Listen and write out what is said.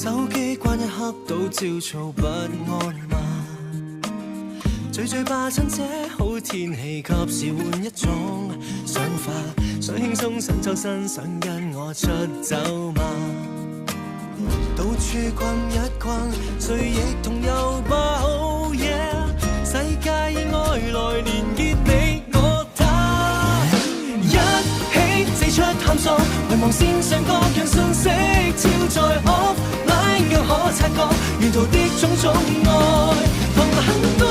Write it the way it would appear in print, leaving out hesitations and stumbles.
手機關一刻都焦躁不安嗎？聚聚吧親姐，好天氣及時換一種想法，想輕鬆想抽身，想跟我出走嗎？到處逛一逛，誰亦同遊吧，oh yeah， 世界以外來連結你我他，一起四出探索，遺忘線上各樣訊息，超載 offline 卻可察覺，沿途的種種愛，放下很多